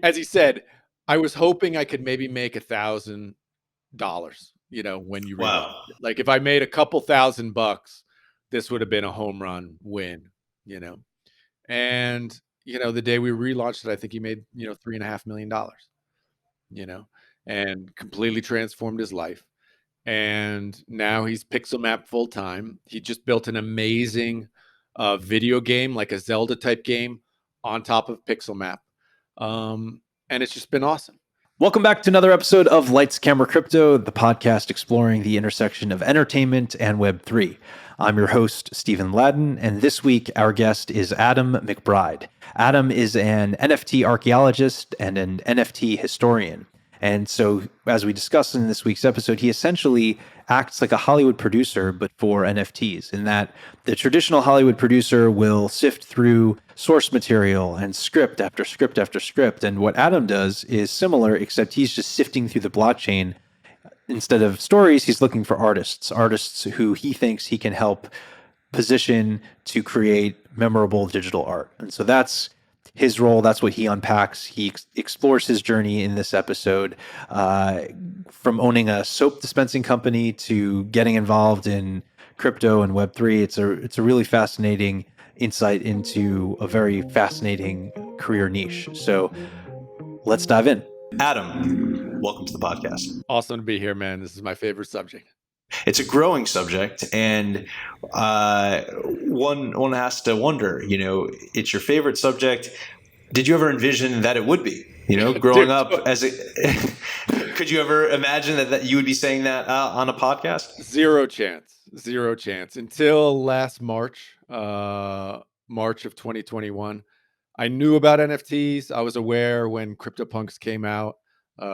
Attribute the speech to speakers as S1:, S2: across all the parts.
S1: As he said, I was hoping I could maybe make $1,000, when you relaunch
S2: Wow.
S1: it. Like if I made a couple $1,000, this would have been a home run win, you know. And, the day we relaunched it, I think he made, $3.5 million, you know, and completely transformed his life. And now he's pixel map full time. He just built an amazing video game, like a Zelda type game, on top of pixel map. And it's just been awesome.
S3: Welcome back to another episode of Lights, Camera, Crypto, the podcast exploring the intersection of entertainment and Web3. I'm your host, Stephen Ladden, and this week our guest is Adam McBride. Adam is an NFT archaeologist and an NFT historian. And so, as we discussed in this week's episode, he essentially acts like a Hollywood producer, but for NFTs, in that the traditional Hollywood producer will sift through source material and script after script after script. And what Adam does is similar, except he's just sifting through the blockchain. Instead of stories, he's looking for artists who he thinks he can help position to create memorable digital art. And so that's his role. That's what he unpacks. He explores his journey in this episode, from owning a soap dispensing company to getting involved in crypto and Web3. It's a really fascinating insight into a very fascinating career niche. So let's dive in.
S2: Adam, welcome to the podcast.
S1: Awesome to be here, man. This is my favorite subject.
S2: It's a growing subject, and one has to wonder, it's your favorite subject. Did you ever envision that it would be? Growing up could you ever imagine that you would be saying that on a podcast?
S1: Zero chance until last March of 2021. I knew about NFTs. I was aware when CryptoPunks came out.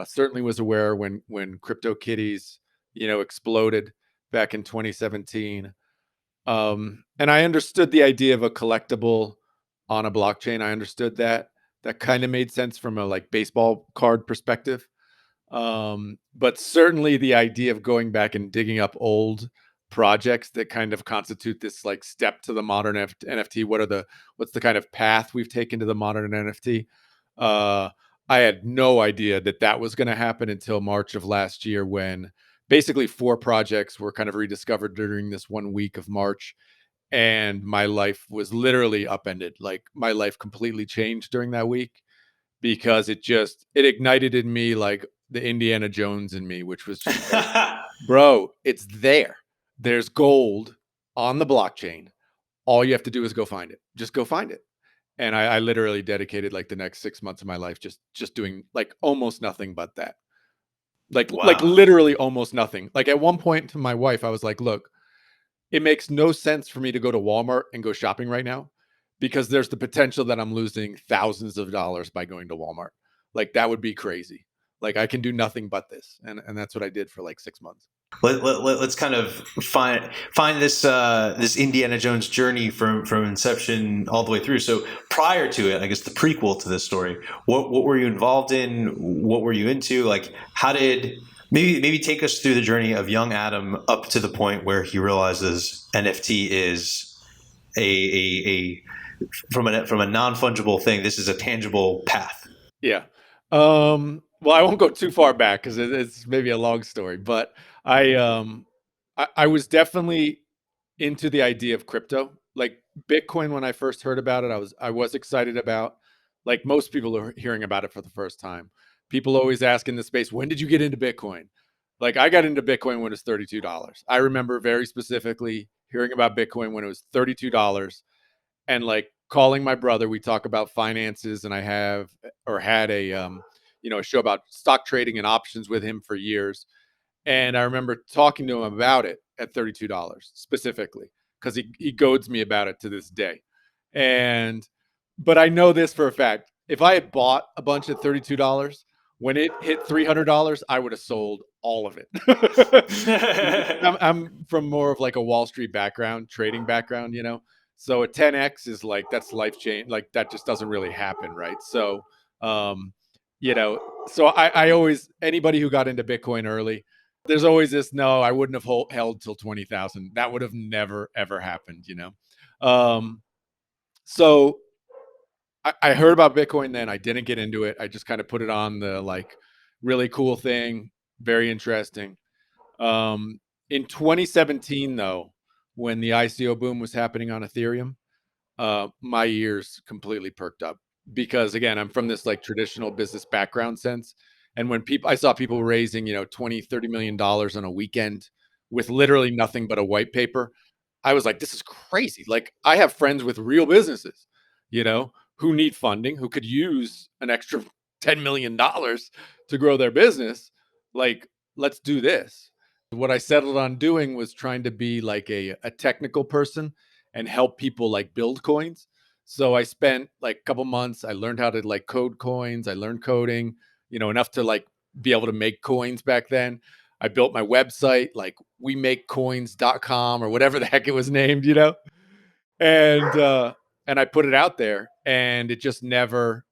S1: Certainly was aware when CryptoKitties, exploded back in 2017. And I understood the idea of a collectible on a blockchain. I understood that. That kind of made sense from a baseball card perspective. But certainly the idea of going back and digging up old projects that kind of constitute this step to the modern NFT. What's the kind of path we've taken to the modern NFT? I had no idea that was going to happen until March of last year, when basically 4 projects were kind of rediscovered during this 1 week of March. And my life was literally upended. Like my life completely changed during that week, because it ignited in me like the Indiana Jones in me, which was just bro, it's there. There's gold on the blockchain. All you have to do is go find it. Just go find it. And I literally dedicated the next 6 months of my life just doing almost nothing but that.
S2: Wow.
S1: Literally almost nothing. At one point to my wife, I was like, look, it makes no sense for me to go to Walmart and go shopping right now, because there's the potential that I'm losing thousands of dollars by going to Walmart. That would be crazy. I can do nothing but this. And that's what I did for 6 months.
S2: Let's kind of find this Indiana Jones journey from inception all the way through. So prior to it, I guess the prequel to this story, what were you involved in? What were you into? How did maybe take us through the journey of young Adam up to the point where he realizes NFT is a from a non-fungible thing. This is a tangible path.
S1: Yeah. Well, I won't go too far back because it's maybe a long story, but I was definitely into the idea of crypto. Bitcoin, when I first heard about it, I was excited about. Most people are hearing about it for the first time. People always ask in the space, when did you get into Bitcoin? I got into Bitcoin when it was $32. I remember very specifically hearing about Bitcoin when it was $32, and calling my brother. We talk about finances, and I had a show about stock trading and options with him for years. And I remember talking to him about it at $32 specifically, because he goads me about it to this day. But I know this for a fact. If I had bought a bunch at $32, when it hit $300, I would have sold all of it. I'm from more of a Wall Street background, trading background, So a 10x is that's life change. That just doesn't really happen, right? So, so I always, anybody who got into Bitcoin early, there's always this, no, I wouldn't have held till 20,000. That would have never, ever happened, Um, so I heard about Bitcoin then. I didn't get into it. I just kind of put it on the like really cool thing, very interesting. Um, in 2017, though, when the ICO boom was happening on Ethereum, my ears completely perked up because again, I'm from this like traditional business background sense. And when I saw people raising, 20, $30 million on a weekend with literally nothing but a white paper, I was like, this is crazy. Like I have friends with real businesses, who need funding, who could use an extra $10 million to grow their business. Like, let's do this. What I settled on doing was trying to be like a technical person and help people like build coins. So I spent like a couple months. I learned how to like code coins. I learned coding, enough to like be able to make coins back then. I built my website, like wemakecoins.com or whatever the heck it was named, and and I put it out there and it just never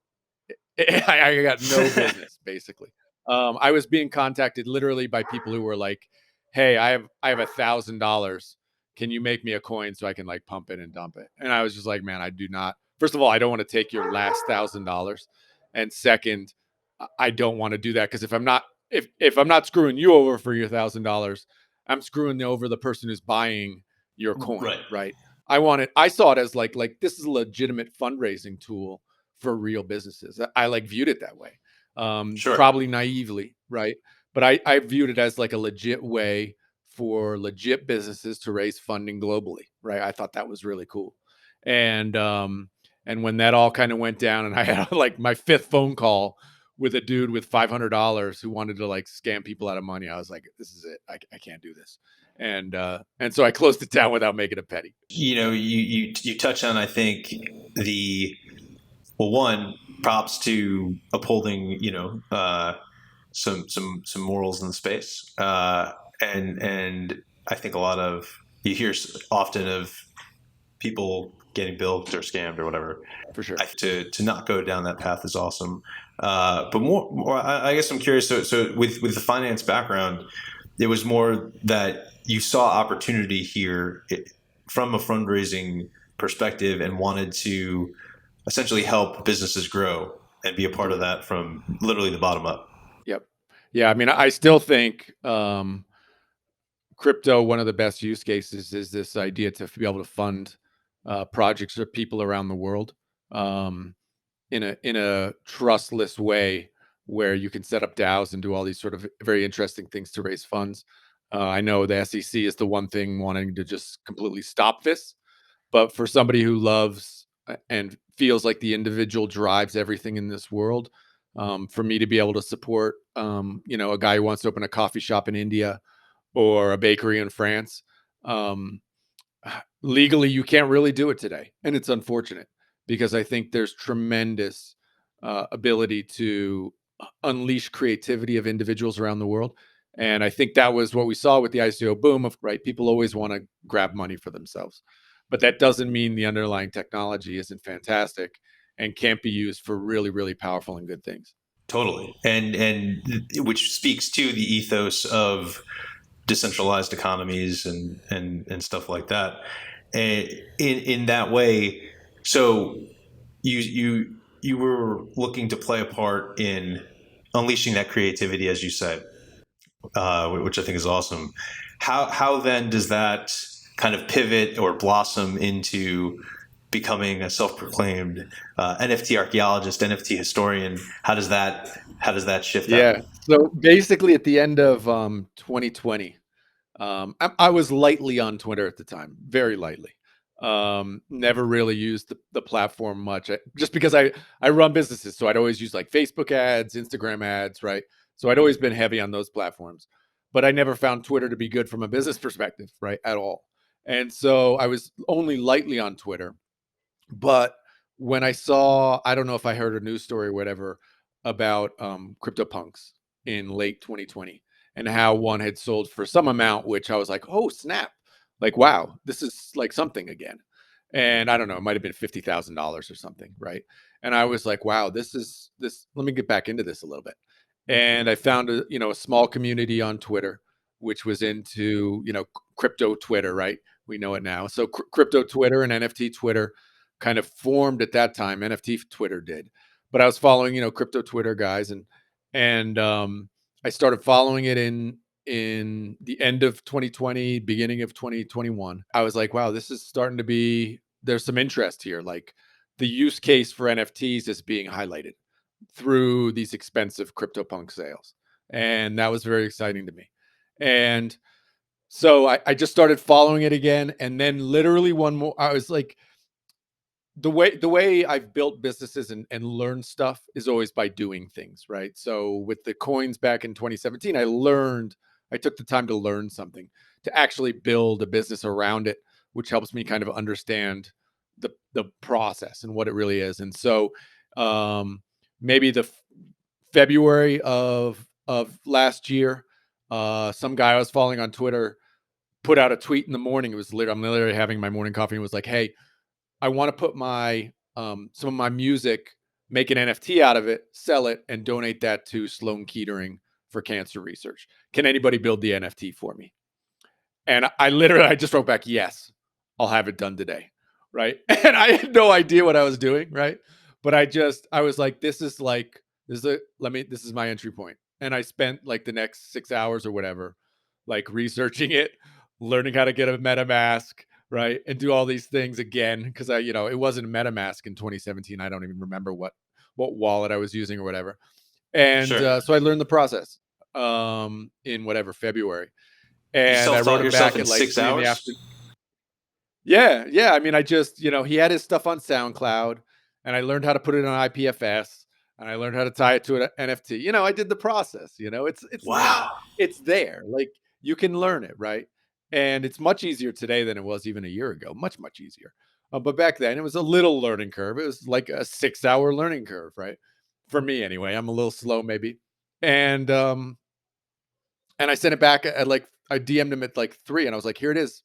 S1: I got no business basically. I was being contacted literally by people who were like, "Hey, I have $1,000. Can you make me a coin so I can like pump it and dump it?" And I was just like, "Man, I do not. First of all, I don't want to take your last $1,000, and second, I don't want to do that because if I'm not screwing you over for your $1,000, I'm screwing over the person who's buying your coin,
S2: Right.
S1: right? I saw it as like this is a legitimate fundraising tool for real businesses. I like viewed it that way.
S2: Sure.
S1: Probably naively, right? But I viewed it as like a legit way for legit businesses to raise funding globally, right? I thought that was really cool. And when that all kind of went down and I had like my fifth phone call with a dude with $500 who wanted to like scam people out of money, I was like, this is it. I can't do this. And so I closed it down without making a penny.
S2: You touch on, I think, the one, props to upholding some morals in the space, and I think a lot of you hear often of people getting bilked or scammed or whatever.
S1: For sure.
S2: To not go down that path is awesome. But more, I guess I'm curious. So with the finance background, it was more that you saw opportunity here from a fundraising perspective and wanted to essentially help businesses grow and be a part of that from literally the bottom up.
S1: Yep. Yeah. I mean, I still think crypto, one of the best use cases is this idea to be able to fund projects or people around the world um, in a trustless way where you can set up DAOs and do all these sort of very interesting things to raise funds. I know the SEC is the one thing wanting to just completely stop this, but for somebody who loves and feels like the individual drives everything in this world, for me to be able to support, a guy who wants to open a coffee shop in India or a bakery in France, um, legally you can't really do it today, and it's unfortunate because I think there's tremendous ability to unleash creativity of individuals around the world. And I think that was what we saw with the ICO boom of right. People always want to grab money for themselves, but that doesn't mean the underlying technology isn't fantastic and can't be used for really, really powerful and good things.
S2: Totally, and which speaks to the ethos of decentralized economies and stuff like that. And in that way, so you were looking to play a part in unleashing that creativity, as you said, which I think is awesome. How then does that kind of pivot or blossom into becoming a self-proclaimed NFT archaeologist, NFT historian? How does that shift up?
S1: Yeah. So basically, at the end of 2020, I was lightly on Twitter at the time, very lightly. Never really used the platform much, just because I run businesses, so I'd always use like Facebook ads, Instagram ads, right? So I'd always been heavy on those platforms, but I never found Twitter to be good from a business perspective, right, at all. And so I was only lightly on Twitter. But when I saw, I don't know if I heard a news story or whatever about CryptoPunks in late 2020 and how one had sold for some amount, which I was like, oh, snap. Like, wow, this is like something again. And I don't know, it might have been $50,000 or something, right? And I was like, wow, this is this. Let me get back into this a little bit. And I found a small community on Twitter, which was into crypto Twitter, right? we know it now. So crypto Twitter and NFT Twitter kind of formed at that time. NFT Twitter did, but I was following, crypto Twitter guys, and I started following it in the end of 2020, beginning of 2021. I was like, wow, this is starting to be, there's some interest here. Like the use case for NFTs is being highlighted through these expensive CryptoPunk sales. And that was very exciting to me. And so I just started following it again. And then literally one more, I was like, the way I've built businesses and learned stuff is always by doing things, right? So with the coins back in 2017, I took the time to learn something, to actually build a business around it, which helps me kind of understand the process and what it really is. And so um maybe February of last year, some guy I was following on Twitter put out a tweet in the morning. It was literally, I'm literally having my morning coffee, and was like, hey, I want to put my some of my music, make an NFT out of it, sell it, and donate that to Sloan Kettering for cancer research. Can anybody build the NFT for me? And I just wrote back, yes, I'll have it done today. Right. And I had no idea what I was doing. Right. But I was like, this is my entry point. And I spent like the next 6 hours or whatever, like researching it, learning how to get a MetaMask, right. And do all these things again. Cause it wasn't a MetaMask in 2017. I don't even remember what wallet I was using or whatever. And
S2: Sure.
S1: so I learned the process in whatever February,
S2: You
S1: and I wrote
S2: self-taught
S1: him
S2: yourself
S1: back
S2: in
S1: at like 3 in the
S2: hours?
S1: afternoon. Yeah, yeah, I mean, I just he had his stuff on SoundCloud, and I learned how to put it on IPFS, and I learned how to tie it to an NFT. I did the process,
S2: Wow.
S1: it's there, like, you can learn it, right? And it's much easier today than it was even a year ago, much, much easier. But back then, it was a little learning curve. It was like a 6-hour learning curve, right? For me anyway, I'm a little slow maybe. And, um and I sent it back at like I DM'd him at like 3, and I was like, "Here it is."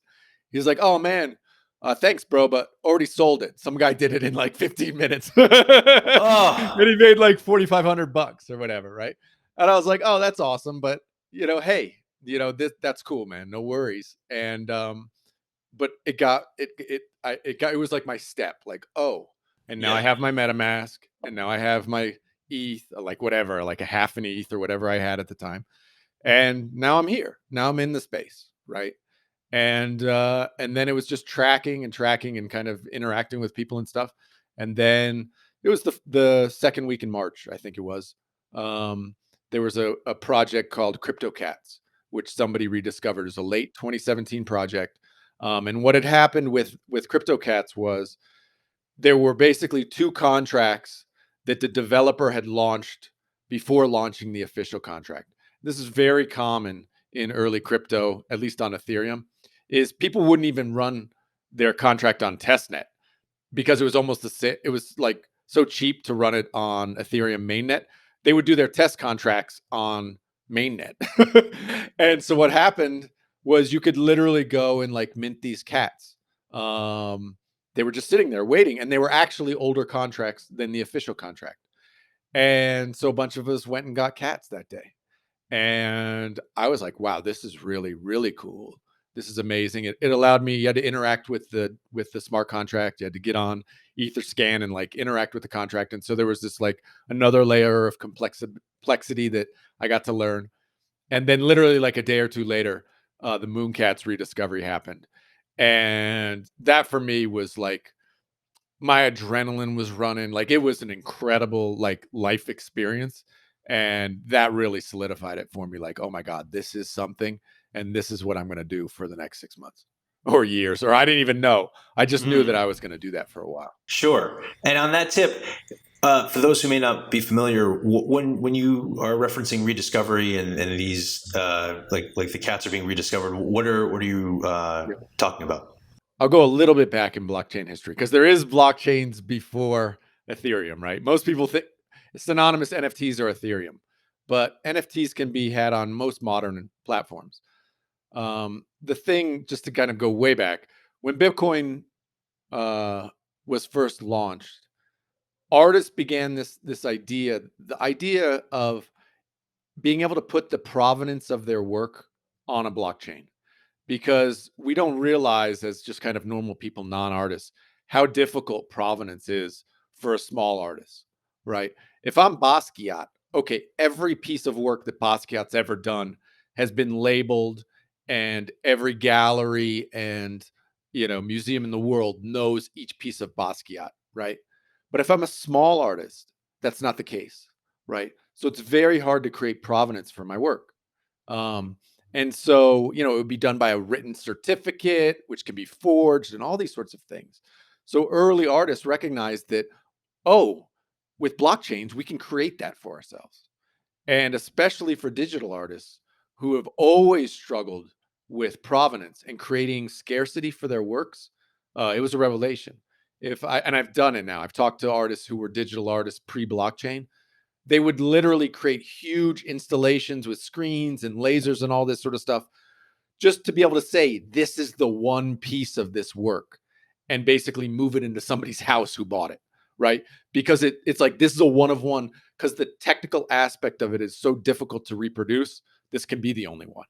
S1: He's like, "Oh man, thanks, bro, but already sold it. Some guy did it in like 15 minutes, and
S2: Oh,
S1: he made like $4,500 or whatever, right?" And I was like, "Oh, that's awesome, but hey, that's cool, man. No worries." And but it was like my step, like, oh, and now I
S2: yeah.
S1: have my MetaMask, and now I have my ETH, like whatever, like a half an ETH or whatever I had at the time, and now I'm here. Now I'm in the space, right? And then it was just tracking and kind of interacting with people and stuff. And then it was the second week in March, I think it was. Um, there was a project called Crypto Cats, which somebody rediscovered as a late 2017 project. And what had happened with Crypto Cats was there were basically two contracts that the developer had launched before launching the official contract. This is very common in early crypto, at least on Ethereum, is people wouldn't even run their contract on testnet because it was it was like so cheap to run it on Ethereum mainnet. They would do their test contracts on mainnet. And so what happened was you could literally go and like mint these cats. Um, they were just sitting there waiting, and they were actually older contracts than the official contract. And so a bunch of us went and got cats that day. And I was like, wow, this is really, really cool. This is amazing. It allowed me, you had to interact with the smart contract. You had to get on Etherscan and like interact with the contract. And so there was this like another layer of complexity that I got to learn. And then literally like a day or two later, the Mooncats rediscovery happened. And that for me was like my adrenaline was running. Like it was an incredible like life experience. And that really solidified it for me. Like, oh my God, this is something. And this is what I'm going to do for the next 6 months or years. Or I didn't even know. I just knew that
S2: Hmm.
S1: I was going to do that for a while.
S2: Sure. And on that tip, for those who may not be familiar, when you are referencing rediscovery and these like the cats are being rediscovered, what are you talking about?
S1: I'll go a little bit back in blockchain history because there is blockchains before Ethereum, right? Most people think synonymous NFTs are Ethereum, but NFTs can be had on most modern platforms. The thing, just to kind of go way back, when Bitcoin uh, was first launched, artists began this idea, the idea of being able to put the provenance of their work on a blockchain. because we don't realize, as just kind of normal people, non-artists, how difficult provenance is for a small artist, right? If I'm Basquiat, okay, every piece of work that Basquiat's ever done has been labeled, and every gallery and museum in the world knows each piece of Basquiat, right? But if I'm a small artist, that's not the case, right? So it's very hard to create provenance for my work. Um, and so, it would be done by a written certificate, which can be forged and all these sorts of things. So early artists recognized that, oh, with blockchains, we can create that for ourselves. And especially for digital artists who have always struggled with provenance and creating scarcity for their works, it was a revelation. And I've done it now. I've talked to artists who were digital artists pre-blockchain. They would literally create huge installations with screens and lasers and all this sort of stuff just to be able to say, this is the one piece of this work, and basically move it into somebody's house who bought it, right? Because it's like, this is a one of one, because the technical aspect of it is so difficult to reproduce. This can be the only one.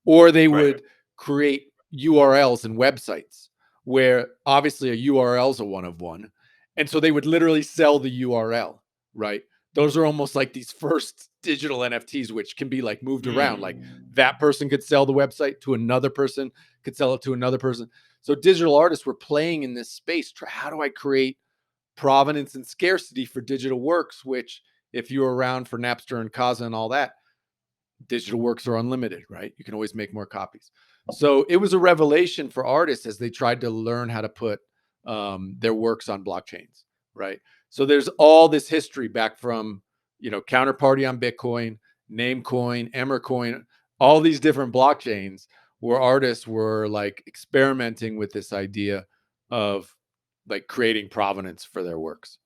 S1: Or they would create URLs and websites where obviously a URL is a one of one. And so they would literally sell the URL, right? Those are almost like these first digital NFTs, which can be like moved around. Like that person could sell the website to another person, could sell it to another person. So digital artists were playing in this space. How do I create provenance and scarcity for digital works? Which, if you were around for Napster and Kazaa and all that, digital works are unlimited, right? You can always make more copies. So it was a revelation for artists as they tried to learn how to put their works on blockchains, right? So there's all this history back from, Counterparty on Bitcoin, Namecoin, Emmercoin, all these different blockchains where artists were like experimenting with this idea of like creating provenance for their works.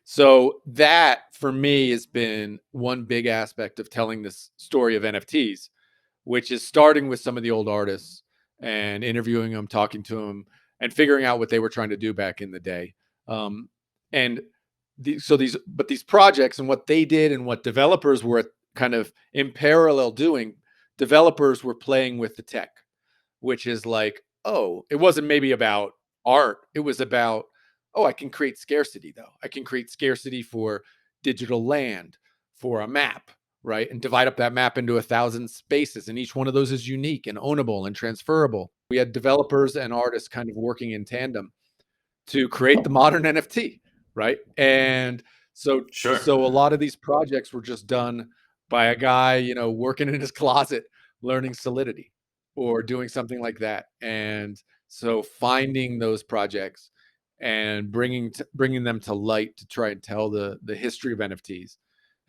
S1: So that for me has been one big aspect of telling this story of NFTs, which is starting with some of the old artists and interviewing them, talking to them, and figuring out what they were trying to do back in the day. And these projects and what they did and what developers were kind of in parallel doing, developers were playing with the tech, which is like, oh, it wasn't maybe about art. It was about, oh, I can create scarcity though. I can create scarcity for digital land, for a map, right? And divide up that map into 1,000 spaces. And each one of those is unique and ownable and transferable. We had developers and artists kind of working in tandem to create the modern NFT, right? And so, so a lot of these projects were just done by a guy, working in his closet, learning Solidity or doing something like that. And so finding those projects and bringing them to light to try and tell the history of NFTs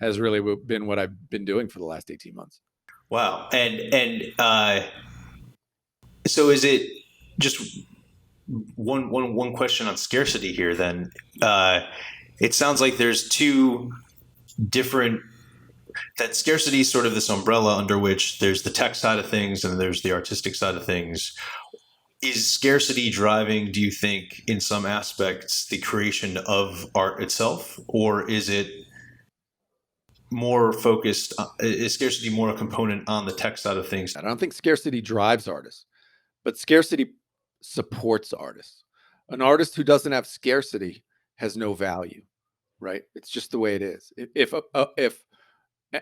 S1: has really been what I've been doing for the last 18 months.
S2: Wow. And so is it just one question on scarcity here then? It sounds like there's two different, that scarcity is sort of this umbrella under which there's the tech side of things and there's the artistic side of things. Is scarcity driving, do you think, in some aspects, the creation of art itself? Or is it more focused, is scarcity more a component on the tech side of things?
S1: I don't think scarcity drives artists, but scarcity supports artists. An artist who doesn't have scarcity has no value, right? It's just the way it is. If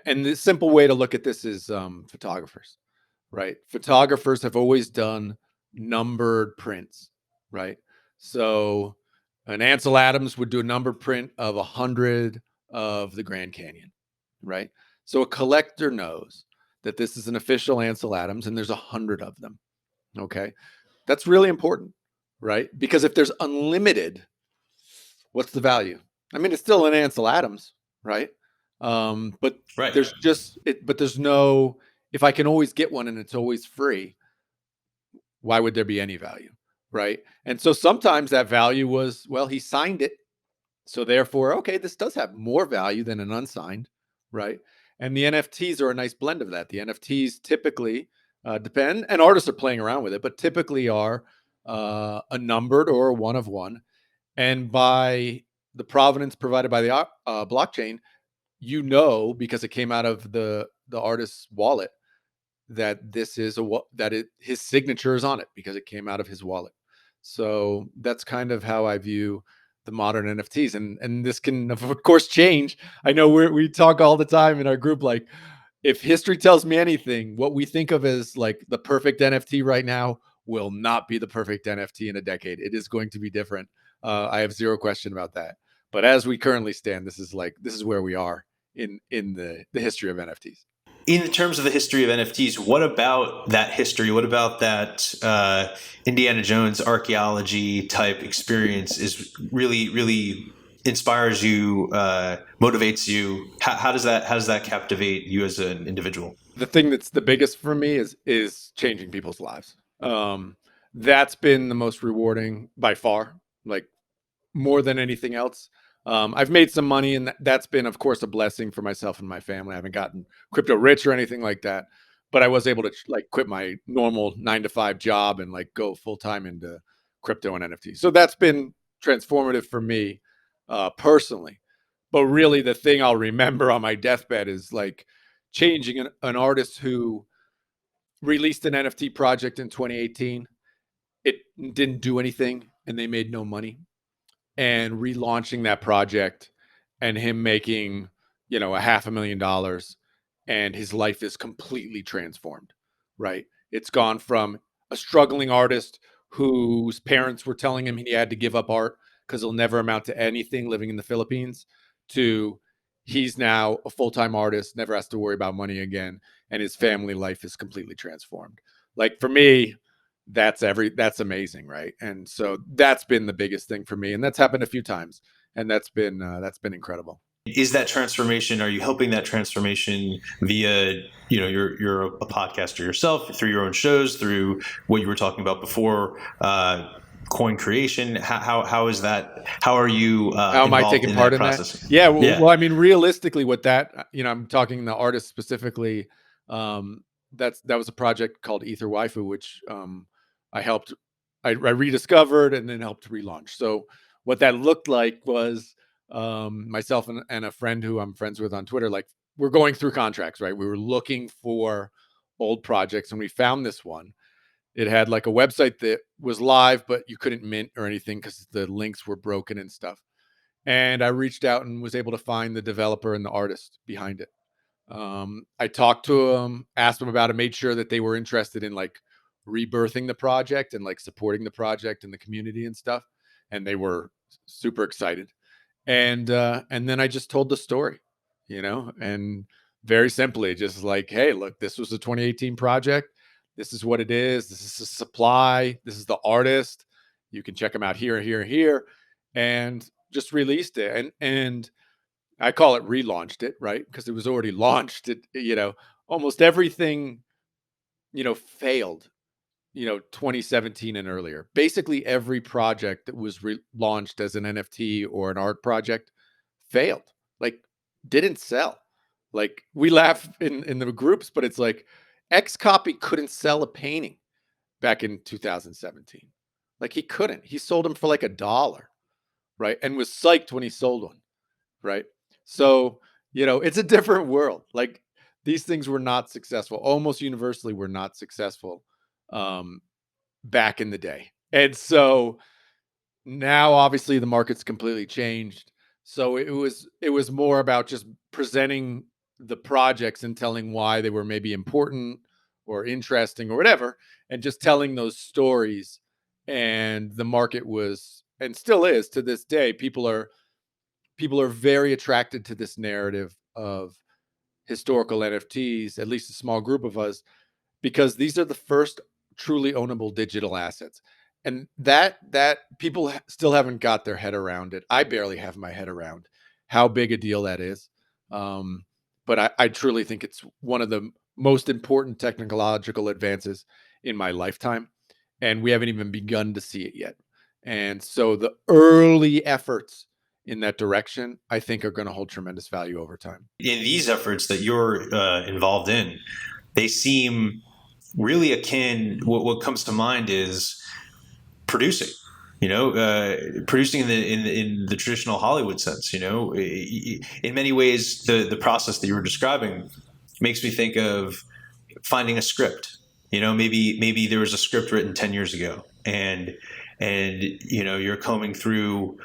S1: and the simple way to look at this is photographers, right? Photographers have always done numbered prints, right? So an Ansel Adams would do a numbered print of 100 of the Grand Canyon, right? So a collector knows that this is an official Ansel Adams and there's 100 of them. Okay. That's really important, right? Because if there's unlimited, what's the value? I mean, it's still an Ansel Adams, right? But there's just but there's no, if I can always get one and it's always free, why would there be any value, right? And so sometimes that value was, well, he signed it, so therefore, okay, this does have more value than an unsigned, right? And the NFTs are a nice blend of that. The NFTs typically depend, and artists are playing around with it, but typically are a numbered or a one of one. And by the provenance provided by the blockchain, because it came out of the artist's wallet, that this is his signature is on it because it came out of his wallet. So that's kind of how I view the modern NFTs, and this can of course change. I know we talk all the time in our group, like, if history tells me anything, what we think of as like the perfect NFT right now will not be the perfect NFT in a decade. It is going to be different. I have zero question about that. But as we currently stand, this is where we are in the history of NFTs.
S2: In terms of the history of NFTs, what about that history? What about that Indiana Jones archaeology type experience is really inspires you, motivates you? How does that captivate you as an individual?
S1: The thing that's the biggest for me is changing people's lives. That's been the most rewarding by far, like more than anything else. I've made some money, and that's been, of course, a blessing for myself and my family. I haven't gotten crypto rich or anything like that, but I was able to like quit my normal 9 to 5 job and like go full time into crypto and NFT. So that's been transformative for me personally. But really, the thing I'll remember on my deathbed is like changing an artist who released an NFT project in 2018. It didn't do anything, and they made no money, and relaunching that project and him making, $500,000, and his life is completely transformed, right? It's gone from a struggling artist whose parents were telling him he had to give up art because he'll never amount to anything living in the Philippines, to he's now a full-time artist, never has to worry about money again, and his family life is completely transformed. Like, for me, that's amazing, right? And so that's been the biggest thing for me, and that's happened a few times, and that's been incredible.
S2: Is that transformation? Are you helping that transformation via, you're a podcaster yourself, through your own shows, through what you were talking about before, coin creation? How is that? How are you?
S1: How am I taking part in
S2: process?
S1: that? Yeah, well, I mean, realistically, with that, I'm talking the artist specifically. That was a project called Ether Waifu, which I rediscovered and then helped relaunch. So what that looked like was myself and a friend who I'm friends with on Twitter, like, we're going through contracts, right? We were looking for old projects, and we found this one. It had like a website that was live, but you couldn't mint or anything because the links were broken and stuff. And I reached out and was able to find the developer and the artist behind it. I talked to them, asked them about it, made sure that they were interested in like rebirthing the project and like supporting the project and the community and stuff. And they were super excited. And then I just told the story, and very simply, just like, hey, look, this was a 2018 project. This is what it is. This is the supply. This is the artist. You can check them out here, here, here, and just released it. And I call it relaunched it, right? Because it was already launched. Almost everything, failed, 2017 and earlier. Basically, every project that was launched as an NFT or an art project failed, like, didn't sell. Like, we laugh in the groups, but it's like Xcopy couldn't sell a painting back in 2017. Like, he couldn't. He sold them for like $1, right? And was psyched when he sold one, right? So, it's a different world. Like, these things were not successful. Almost universally were not successful back in the day. And so now obviously the market's completely changed. So it was more about just presenting the projects and telling why they were maybe important or interesting or whatever, and just telling those stories. And the market was, and still is to this day, people are very attracted to this narrative of historical NFTs, at least a small group of us, because these are the first truly ownable digital assets. And that people still haven't got their head around it. I barely have my head around how big a deal that is. But I truly think it's one of the most important technological advances in my lifetime. And we haven't even begun to see it yet. And so the early efforts in that direction, I think, are going to hold tremendous value over time.
S2: In these efforts that you're involved in, they seem really akin. What comes to mind is producing. Producing in the traditional Hollywood sense. In many ways, the process that you were describing makes me think of finding a script. Maybe there was a script written 10 years ago, and you're combing through,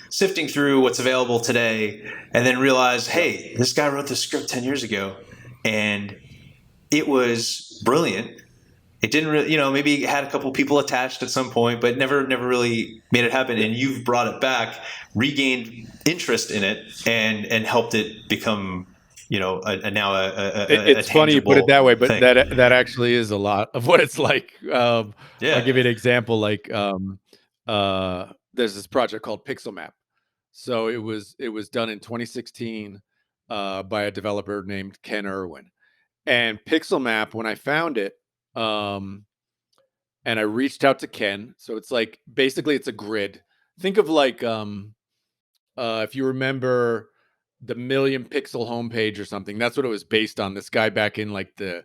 S2: sifting through what's available today, and then realize, hey, this guy wrote this script 10 years ago, and it was brilliant. It didn't really, maybe it had a couple people attached at some point, but never really made it happen. And you've brought it back, regained interest in it, and helped it become,
S1: It's funny you put it
S2: tangible
S1: that way, but
S2: thing.
S1: that actually is a lot of what it's like. I'll give you an example. Like, there's this project called Pixel Map. So it was done in 2016 by a developer named Ken Irwin. And Pixel Map, when I found it, and I reached out to Ken. So it's like, basically it's a grid. Think of like, if you remember the Million Pixel homepage or something, that's what it was based on. This guy back in like the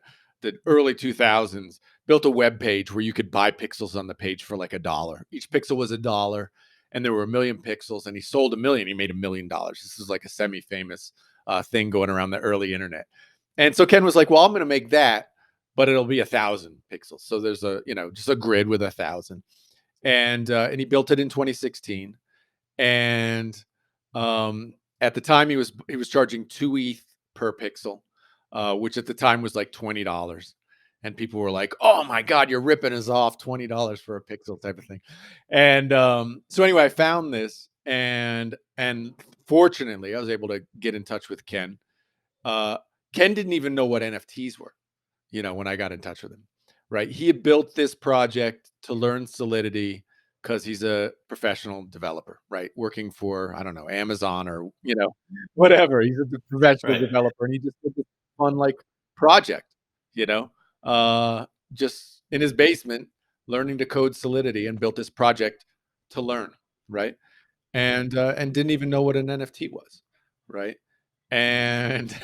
S1: early 2000s built a web page where you could buy pixels on the page for like $1. Each pixel was $1, and there were 1,000,000 pixels, and he sold 1,000,000. He made $1 million. This is like a semi-famous thing going around the early internet. And so Ken was like, well, I'm going to make that, but it'll be 1,000 pixels. So there's just a grid with 1,000. And he built it in 2016. And at the time he was charging 2 ETH per pixel, which at the time was like $20. And people were like, oh my God, you're ripping us off, $20 for a pixel type of thing. And so anyway, I found this, and fortunately I was able to get in touch with Ken. Ken didn't even know what NFTs were, when I got in touch with him, right? He had built this project to learn Solidity because he's a professional developer, right? Working for, I don't know, Amazon or, whatever. He's a professional developer, and he just did this fun, like, project, just in his basement, learning to code Solidity, and built this project to learn, right? And didn't even know what an NFT was, right? And,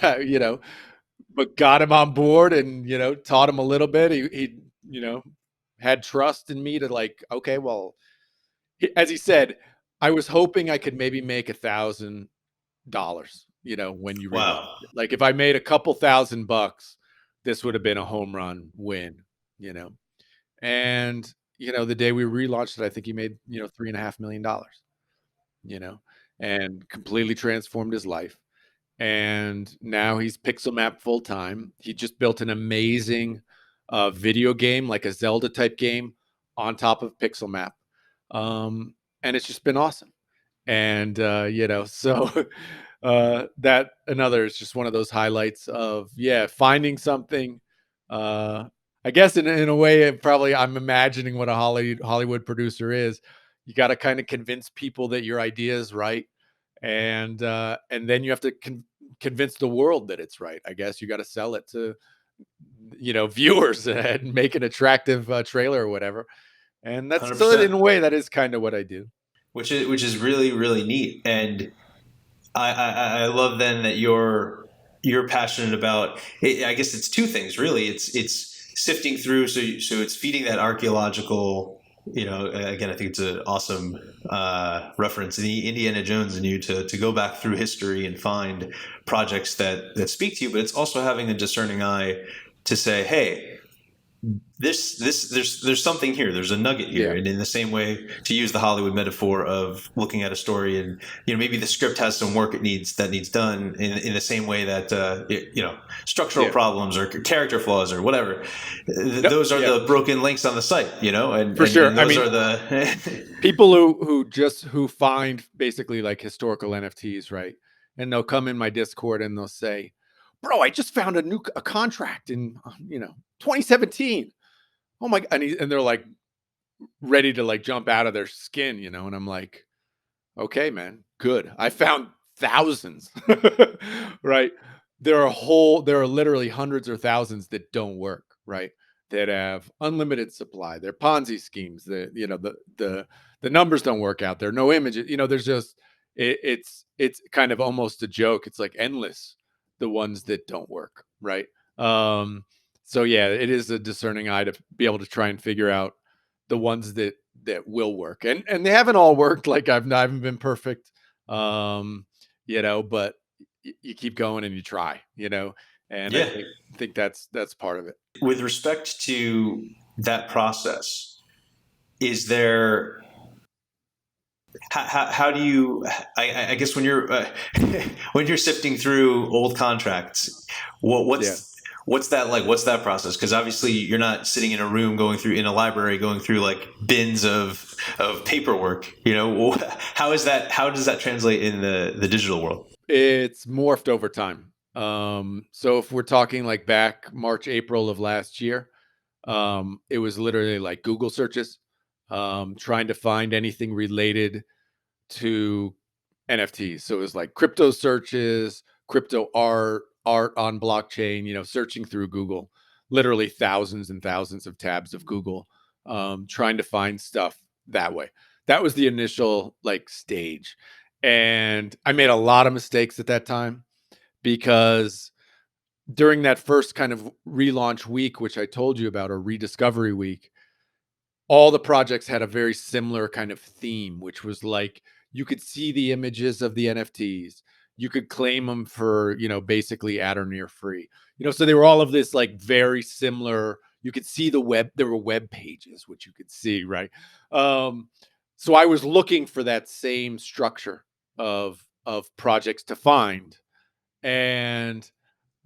S1: but got him on board, and, taught him a little bit. He had trust in me to, like, okay, well, as he said, I was hoping I could maybe make $1,000, when you relaunch it. Like, if I made a couple $1,000, this would have been a home run win, and, the day we relaunched it, I think he made, $3.5 million, and completely transformed his life. And now he's Pixel Map full time. He just built an amazing video game, like a Zelda type game, on top of Pixel Map. And it's just been awesome. And so that another is just one of those highlights of finding something. I guess in a way, probably I'm imagining what a Hollywood producer is. You got to kind of convince people that your idea is right, and then you have to convince the world that it's right. I guess you got to sell it to viewers and make an attractive trailer or whatever. And that's
S2: 100%.
S1: So in a way, that is kind of what I do,
S2: which is really, really neat. And I love then that you're passionate about it. I guess it's two things really. It's sifting through, so it's feeding that archaeological, again, I think it's an awesome reference, the Indiana Jones in you, to go back through history and find projects that speak to you, but it's also having a discerning eye to say, hey, there's something here. There's a nugget here.
S1: Yeah.
S2: And in the same way, to use the Hollywood metaphor of looking at a story, and maybe the script has some work that needs done, in the same way that structural problems or character flaws or whatever. Those are the broken links on the site. And
S1: for sure.
S2: And those are the
S1: people who find basically like historical NFTs, right? And they'll come in my Discord and they'll say, bro, I just found a contract in 2017. Oh my God. And they're like ready to like jump out of their skin, and I'm like, okay, man, good. I found thousands, right? There are literally hundreds or thousands that don't work, right? That have unlimited supply. They're Ponzi schemes. The numbers don't work out. There are no images. There's just it's kind of almost a joke. It's like endless, the ones that don't work, right? So yeah, it is a discerning eye to be able to try and figure out the ones that will work, and they haven't all worked. Like I haven't been perfect, but you keep going and you try, And I
S2: Yeah.
S1: think that's part of it.
S2: With respect to that process, is there how do you I guess when you're when you're sifting through old contracts,
S1: Yeah.
S2: what's that like? What's that process? Because obviously you're not sitting in a room going through in a library going through like bins of paperwork. How is that? How does that translate in the digital world?
S1: It's morphed over time. So if we're talking like back March, April of last year, it was literally like Google searches, trying to find anything related to NFTs. So it was like crypto searches, crypto art on blockchain, searching through Google, literally thousands and thousands of tabs of Google, trying to find stuff that way. That was the initial like stage. And I made a lot of mistakes at that time because during that first kind of relaunch week, which I told you about, or rediscovery week, all the projects had a very similar kind of theme, which was like you could see the images of the NFTs. You could claim them for, basically at or near free. So they were all of this like very similar. You could see the web, there were web pages, which you could see, right? Um, so I was looking for that same structure of projects to find. And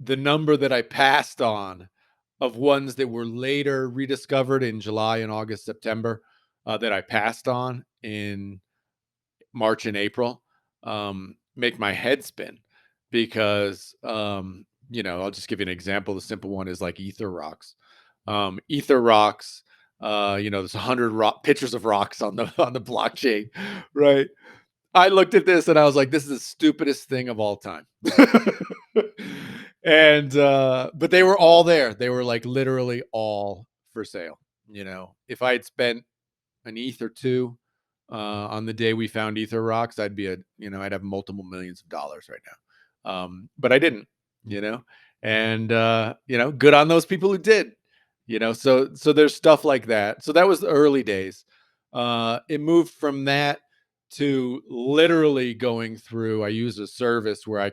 S1: the number that I passed on of ones that were later rediscovered in July and August, September, that I passed on in March and April, make my head spin because, I'll just give you an example. The simple one is like Ether rocks. Ether rocks, there's 100 pictures of rocks on the on the blockchain, right? I looked at this and I was like, this is the stupidest thing of all time. And but they were all there. They were like literally all for sale. If I had spent an ETH or two on the day we found Ether rocks, I'd have multiple millions of dollars right now. But I didn't, you know, and good on those people who did. So there's stuff like that. So that was the early days. It moved from that to literally going through. I used a service where I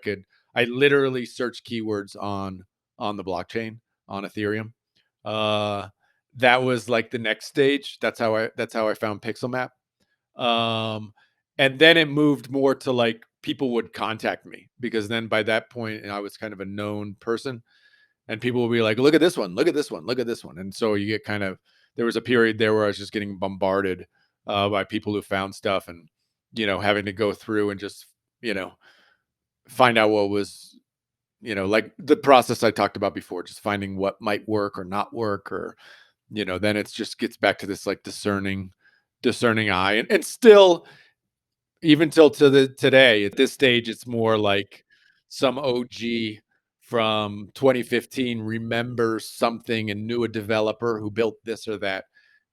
S1: literally search keywords on the blockchain on Ethereum. Uh, that was like the next stage. That's how I found Pixel Map. Um, and then it moved more to like people would contact me because then by that point I was kind of a known person, and people will be like, look at this one, look at this one, look at this one. And so you get kind of, there was a period there where I was just getting bombarded by people who found stuff, and having to go through and just find out what was, like the process I talked about before, just finding what might work or not work, or then it's just gets back to this like discerning eye, and still, even till today, at this stage, it's more like some OG from 2015 remembers something and knew a developer who built this or that,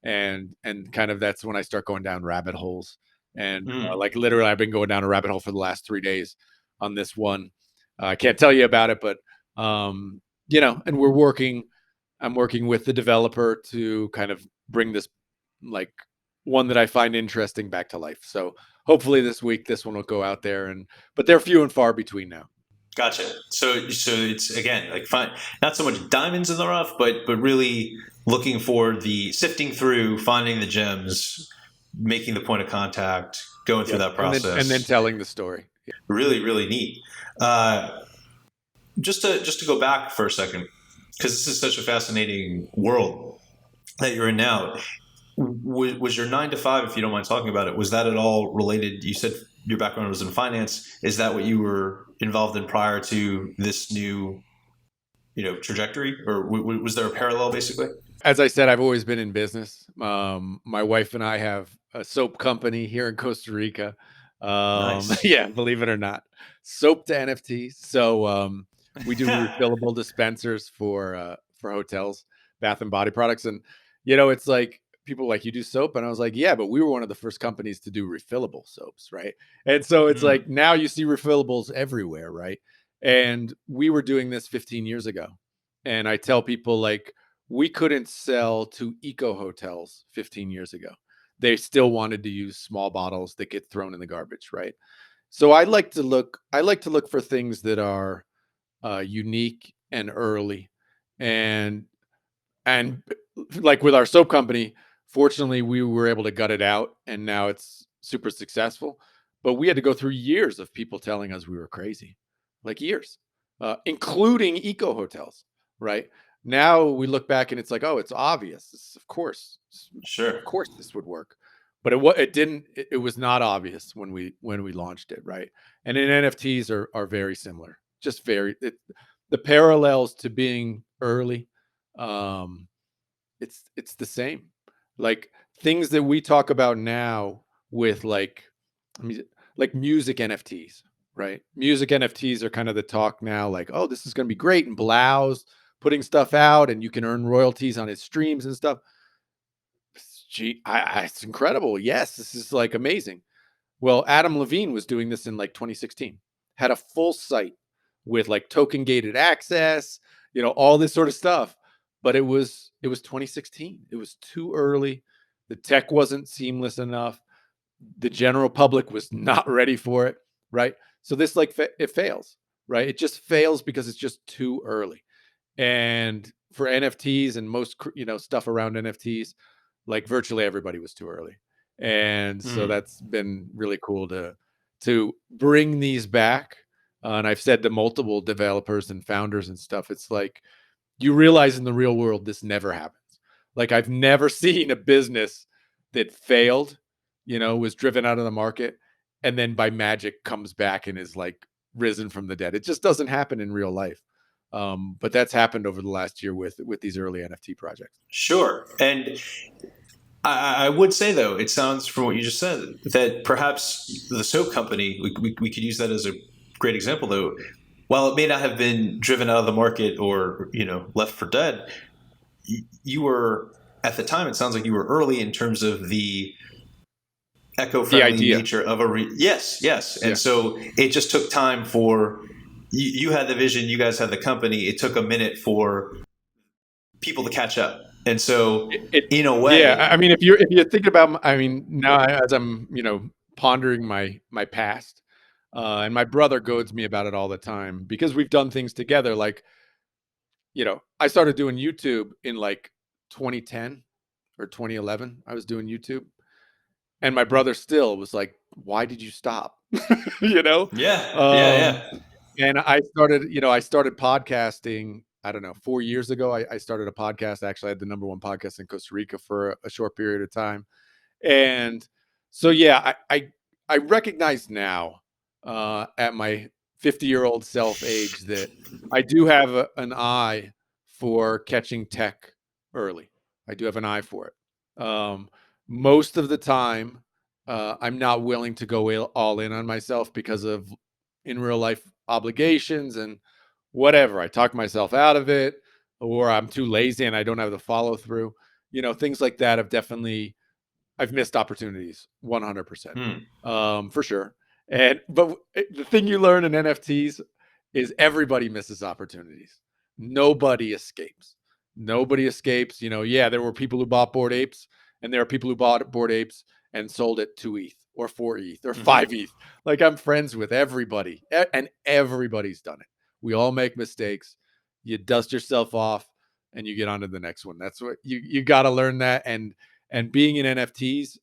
S1: and kind of that's when I start going down rabbit holes. And like literally, I've been going down a rabbit hole for the last 3 days on this one. I can't tell you about it, but and I'm working with the developer to kind of bring this like one that I find interesting back to life. So hopefully this week this one will go out there, but they're few and far between now.
S2: Gotcha. So it's again like not so much diamonds in the rough, but really looking for the sifting through, finding the gems, making the point of contact, going through that process,
S1: and then telling the story.
S2: Really, really neat. Just to go back for a second, because this is such a fascinating world that you're in now. Was your 9 to 5, if you don't mind talking about it, was that at all related? You said your background was in finance. Is that what you were involved in prior to this new, trajectory, or was there a parallel basically?
S1: As I said, I've always been in business. My wife and I have a soap company here in Costa Rica.
S2: Nice.
S1: Yeah, believe it or not, soap to NFTs. So we do refillable dispensers for hotels, bath and body products, and it's like people like, you do soap, and I was like, yeah, but we were one of the first companies to do refillable soaps, right? And so it's like now you see refillables everywhere, right? And we were doing this 15 years ago, and I tell people like, we couldn't sell to eco hotels 15 years ago. They still wanted to use small bottles that get thrown in the garbage, right? So I like to look for things that are unique and early. And like with our soap company, fortunately we were able to gut it out and now it's super successful. But we had to go through years of people telling us we were crazy, like years, including eco hotels, right? Now we look back and it's like, oh, it's obvious.
S2: Sure.
S1: Of course this would work. But it didn't, it was not obvious when we launched it, right? And in NFTs are very similar. Just the parallels to being early, um, it's the same. Like things that we talk about now with I mean, like music NFTs, right? Music NFTs are kind of the talk now, like, oh, this is going to be great. And Blau's putting stuff out and you can earn royalties on his streams and stuff. Gee, it's incredible. Yes, this is like amazing. Well, Adam Levine was doing this in like 2016, had a full site with like token gated access, all this sort of stuff. But it was 2016. It was too early. The tech wasn't seamless enough. The general public was not ready for it, right? So this it fails, right? It just fails because it's just too early. And for NFTs and most stuff around NFTs, like virtually everybody was too early. And so that's been really cool to bring these back. And I've said to multiple developers and founders and stuff, it's like you realize in the real world this never happens. Like I've never seen a business that failed, was driven out of the market, and then by magic comes back and is like risen from the dead. It just doesn't happen in real life. But that's happened over the last year with these early NFT projects.
S2: Sure. And I would say, though, it sounds from what you just said that perhaps the soap company, we could use that as a great example, though. While it may not have been driven out of the market or, left for dead, you were, at the time, it sounds like you were early in terms of the eco-friendly nature of yes. And
S1: Yeah.
S2: so it just took time for, you had the vision, you guys had the company. It took a minute for people to catch up. And so in a way,
S1: yeah, I mean, if you're thinking about, now as I'm, pondering my past, and my brother goads me about it all the time because we've done things together. Like, I started doing YouTube in like 2010 or 2011. I was doing YouTube, and my brother still was like, "Why did you stop?"
S2: Yeah.
S1: And I started podcasting, I don't know, 4 years ago. I started a podcast. Actually, I had the number one podcast in Costa Rica for a short period of time. And so, yeah, I recognize now, at my 50-year-old self age, that I do have an eye for catching tech early. I do have an eye for it. Most of the time, I'm not willing to go all in on myself because of in real life obligations and whatever. I talk myself out of it, or I'm too lazy and I don't have the follow through. Things like that I've missed opportunities 100%, for sure. But the thing you learn in NFTs is everybody misses opportunities. Nobody escapes. Nobody escapes. Yeah, there were people who bought Bored Apes, and there are people who bought Bored Apes and sold it 2 ETH or 4 ETH or 5 ETH. Like I'm friends with everybody, and everybody's done it. We all make mistakes. You dust yourself off and you get on to the next one. That's what you got to learn that. And being in NFTs,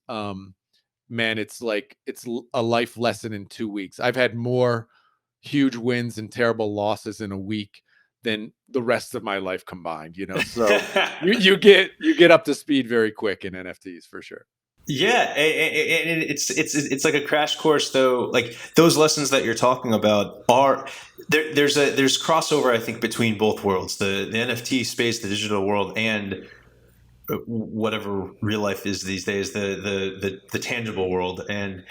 S1: man, it's a life lesson in 2 weeks. I've had more huge wins and terrible losses in a week than the rest of my life combined, so you get up to speed very quick in NFTs for sure.
S2: Yeah, and it's like a crash course, though. Like those lessons that you're talking about are there's crossover, I think, between both worlds, the NFT space, the digital world, and whatever real life is these days, the tangible world. And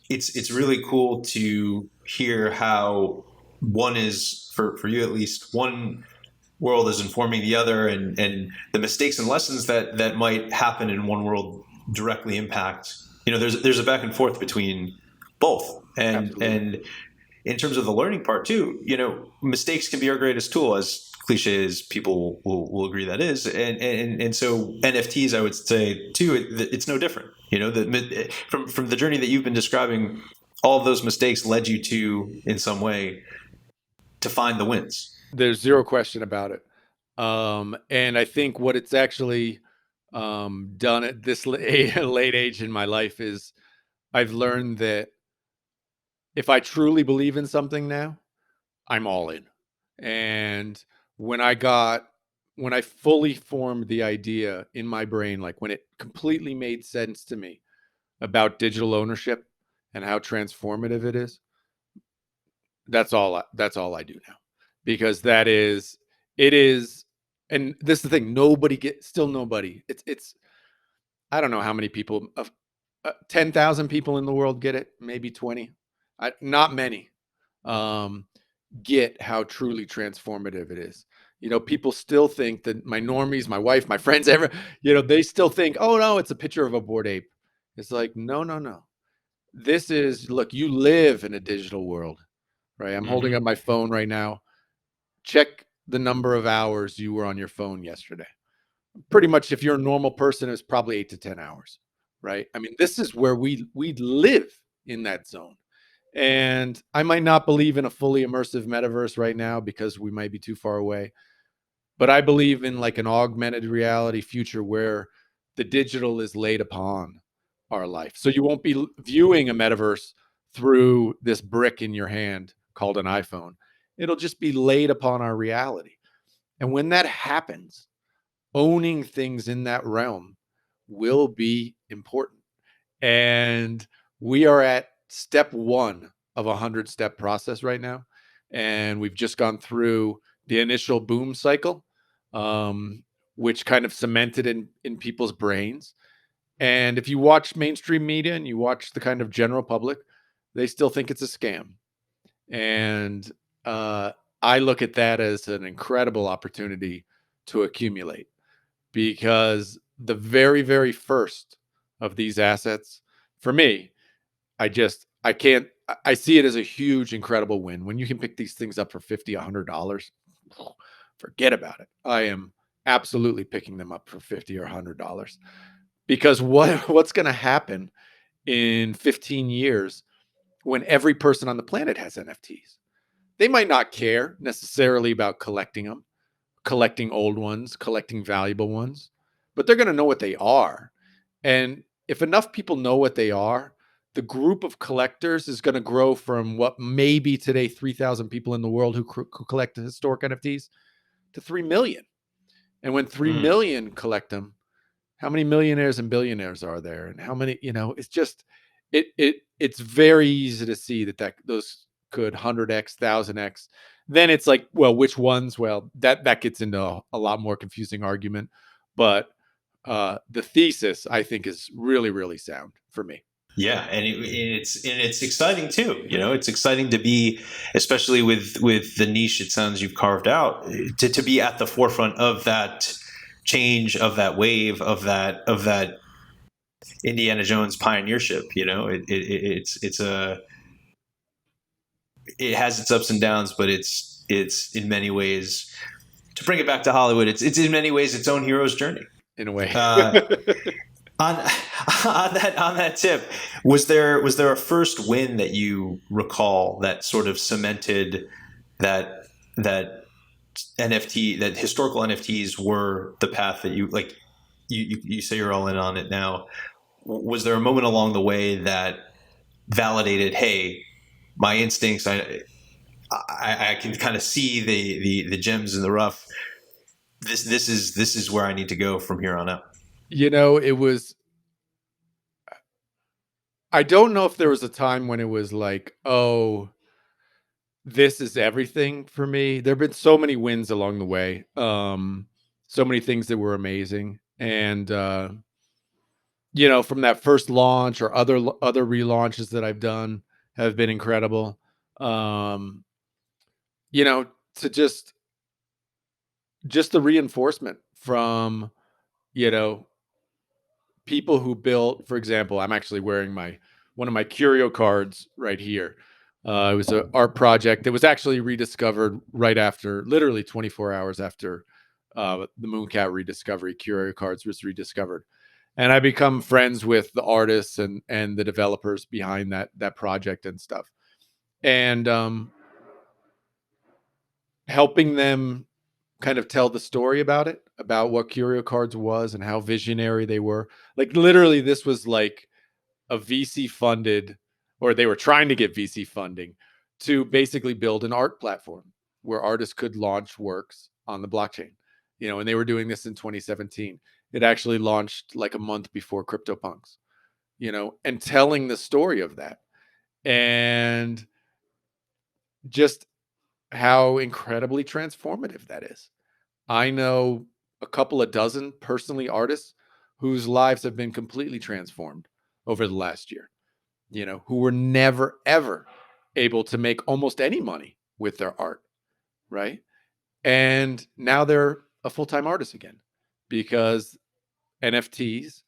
S2: it's really cool to hear how one is, for you at least, one world is informing the other, and the mistakes and lessons that might happen in one world directly impact. There's a back and forth between both, and
S1: Absolutely.
S2: and in terms of the learning part too, mistakes can be our greatest tool, as cliche as people will agree that is, and so NFTs, I would say too, it's no different. From the journey that you've been describing, all of those mistakes led you to, in some way, to find the wins.
S1: There's zero question about it. And I think what it's actually done at this late age in my life is I've learned that if I truly believe in something now, I'm all in. And when I got when I fully formed the idea in my brain, like when it completely made sense to me about digital ownership and how transformative it is, that's all I do now. Because it is, and this is the thing, nobody. It's I don't know how many people of 10,000 people in the world get it, maybe 20. Not many. Um get how truly transformative it is. People still think that my normies, my wife, my friends, they still think, oh no, it's a picture of a bored ape. It's like, no, no, no. This is, look, you live in a digital world, right? I'm holding up my phone right now. Check the number of hours you were on your phone yesterday. Pretty much, if you're a normal person, it's probably 8 to 10 hours, right? I mean, this is where we live in that zone. And I might not believe in a fully immersive metaverse right now because we might be too far away. But I believe in like an augmented reality future where the digital is laid upon our life. So you won't be viewing a metaverse through this brick in your hand called an iPhone. It'll just be laid upon our reality. And when that happens, owning things in that realm will be important. And we are at step one of 100-step process right now. And we've just gone through the initial boom cycle, which kind of cemented in people's brains. And if you watch mainstream media and you watch the kind of general public, they still think it's a scam. And I look at that as an incredible opportunity to accumulate, because the very, very first of these assets, for me, I can't, I see it as a huge, incredible win. When you can pick these things up for $50, $100, forget about it. I am absolutely picking them up for $50 or $100, because what's going to happen in 15 years when every person on the planet has NFTs? They might not care necessarily about collecting them, collecting old ones, collecting valuable ones, but they're going to know what they are. And if enough people know what they are, the group of collectors is going to grow from what may be today 3,000 people in the world who collect historic NFTs to 3 million. And when 3 million collect them, how many millionaires and billionaires are there? And how many, it's just, it's very easy to see that those could 100x, 1000x. Then it's like, well, which ones? Well, that gets into a lot more confusing argument. But the thesis, I think, is really, really sound for me.
S2: Yeah, and it's exciting too. It's exciting to be, especially with the niche it sounds you've carved out, to be at the forefront of that change, of that wave, of that Indiana Jones pioneership. It has its ups and downs, but it's in many ways, to bring it back to Hollywood, it's in many ways its own hero's journey.
S1: In a way.
S2: On that tip, was there a first win that you recall that sort of cemented that NFT, that historical NFTs were the path that you like? You say you're all in on it now. Was there a moment along the way that validated, hey, my instincts, I can kind of see the gems in the rough. This is where I need to go from here on out.
S1: It was, I don't know if there was a time when it was like, oh, this is everything for me. There've been so many wins along the way. So many things that were amazing. And from that first launch or other relaunches that I've done have been incredible. To just the reinforcement from, people who built, for example, I'm actually wearing one of my curio cards right here. It was an art project that was actually rediscovered right after, literally 24 hours after the Mooncat rediscovery. Curio cards was rediscovered, and I become friends with the artists and the developers behind that project and stuff. And helping them kind of tell the story about it, about what Curio Cards was and how visionary they were. Like literally, this was like a VC funded, or they were trying to get VC funding to basically build an art platform where artists could launch works on the blockchain. And they were doing this in 2017. It actually launched like a month before CryptoPunks, and telling the story of that and just how incredibly transformative that is. I know a couple of dozen personally artists whose lives have been completely transformed over the last year, who were never, ever able to make almost any money with their art, right? And now they're a full-time artist again because NFTs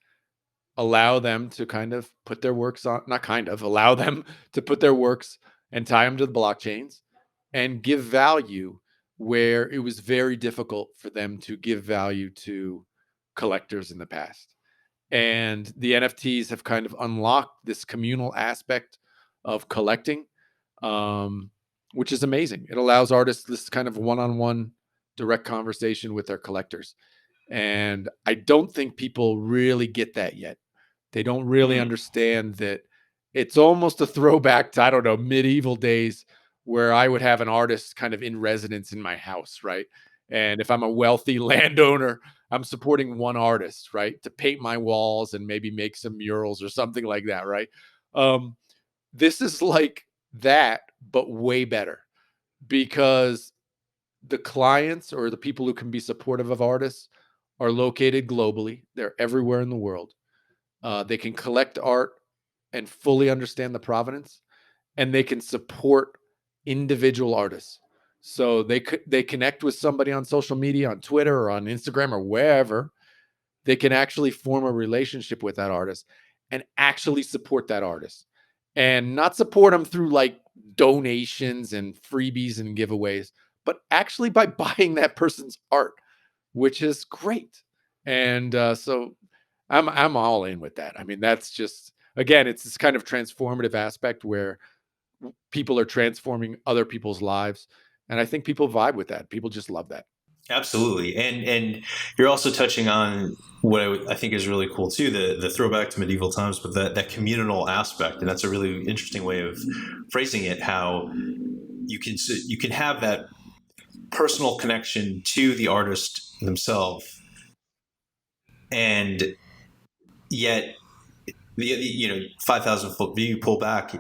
S1: allow them to kind of put their works on, not kind of, allow them to put their works and tie them to the blockchains and give value where it was very difficult for them to give value to collectors in the past. And the NFTs have kind of unlocked this communal aspect of collecting, which is amazing. It allows artists this kind of one-on-one direct conversation with their collectors. And I don't think people really get that yet. They don't really understand that it's almost a throwback to, I don't know, medieval days where I would have an artist kind of in residence in my house, right? And if I'm a wealthy landowner, I'm supporting one artist, right, to paint my walls and maybe make some murals or something like that, right? This is like that, but way better because the clients or the people who can be supportive of artists are located globally. They're everywhere in the world. They can collect art and fully understand the provenance, and they can support individual artists. So they connect with somebody on social media, on Twitter or on Instagram or wherever. They can actually form a relationship with that artist and actually support that artist, and not support them through like donations and freebies and giveaways, but actually by buying that person's art, which is great. And so I'm all in with that. I mean, that's just, again, it's this kind of transformative aspect where people are transforming other people's lives, and I think people vibe with that. People just love that.
S2: Absolutely, and you're also touching on what I think is really cool too, the throwback to medieval times, but that communal aspect, and that's a really interesting way of phrasing it. How you can have that personal connection to the artist themselves, and yet the 5,000 foot view, you pull back,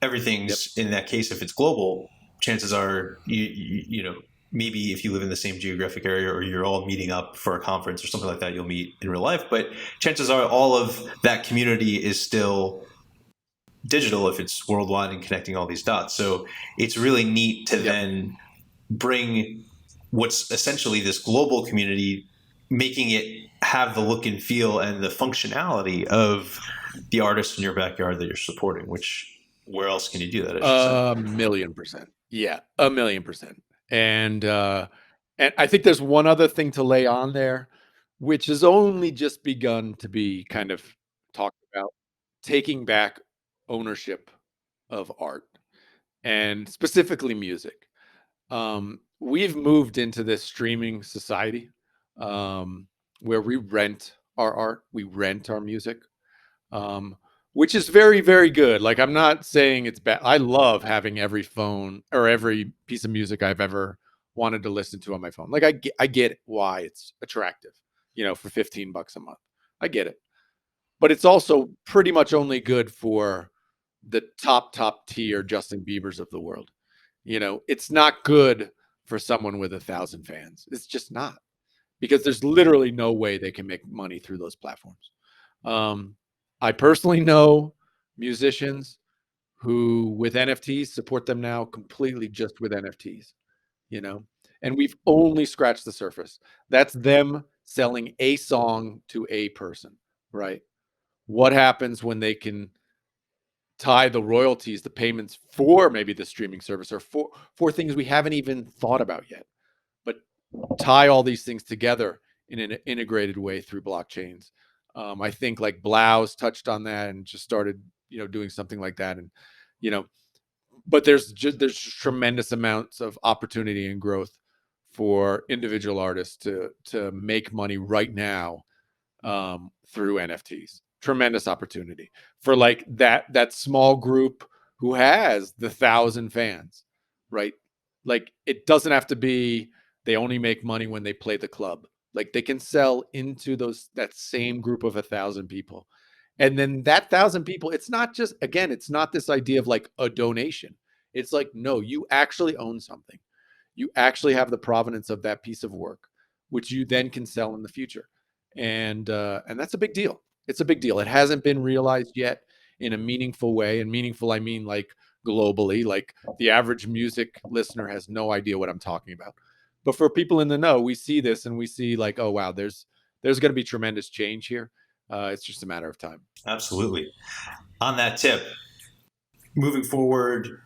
S2: everything's in that case. If it's global, chances are you know maybe if you live in the same geographic area or you're all meeting up for a conference or something like that, you'll meet in real life. But chances are all of that community is still digital if it's worldwide and connecting all these dots. So it's really neat to then bring what's essentially this global community, making it have the look and feel and the functionality of the artist in your backyard that you're supporting, which where else can you do that?
S1: A million percent. Yeah, a million percent. And I think there's one other thing to lay on there, which has only just begun to be kind of talked about, taking back ownership of art and specifically music. We've moved into this streaming society, where we rent our art, we rent our music, um, which is very, very good. Like, I'm not saying it's bad. I love having every phone or every piece of music I've ever wanted to listen to on my phone. Like, I get why it's attractive, for $15 a month. I get it. But it's also pretty much only good for the top tier Justin Biebers of the world. It's not good for someone with 1,000 fans. It's just not, because there's literally no way they can make money through those platforms. I personally know musicians who, with NFTs, support them now completely just with NFTs, and we've only scratched the surface. That's them selling a song to a person, right? What happens when they can tie the royalties, the payments for maybe the streaming service or for things we haven't even thought about yet, but tie all these things together in an integrated way through blockchains. I think like Blouse touched on that and just started, doing something like that. And, you know, but there's tremendous amounts of opportunity and growth for individual artists to make money right now through NFTs. Tremendous opportunity for like that small group who has the 1,000 fans, right? Like it doesn't have to be they only make money when they play the club. Like they can sell into that same group of 1,000 people. And then that 1,000 people, it's not just, again, it's not this idea of like a donation. It's like, no, you actually own something. You actually have the provenance of that piece of work, which you then can sell in the future. And that's a big deal. It's a big deal. It hasn't been realized yet in a meaningful way. And meaningful, I mean like globally, like the average music listener has no idea what I'm talking about. But for people in the know, we see this and we see like, oh wow, there's going to be tremendous change here. It's just a matter of time.
S2: Absolutely. On that tip, moving forward,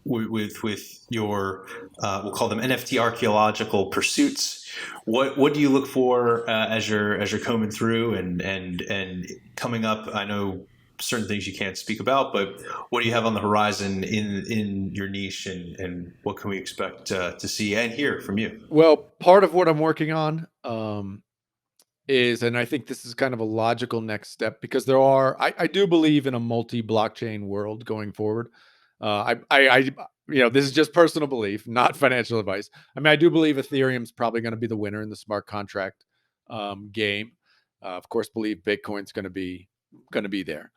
S2: with your we'll call them NFT archaeological pursuits. What do you look for as you're combing through and coming up? I know certain things you can't speak about, but what do you have on the horizon in your niche, and what can we expect to see and hear from you?
S1: Well, part of what I'm working on is, and I think this is kind of a logical next step because I do believe in a multi-blockchain world going forward. This is just personal belief, not financial advice. I mean, I do believe Ethereum's probably going to be the winner in the smart contract game. Of course, believe Bitcoin's going to be there.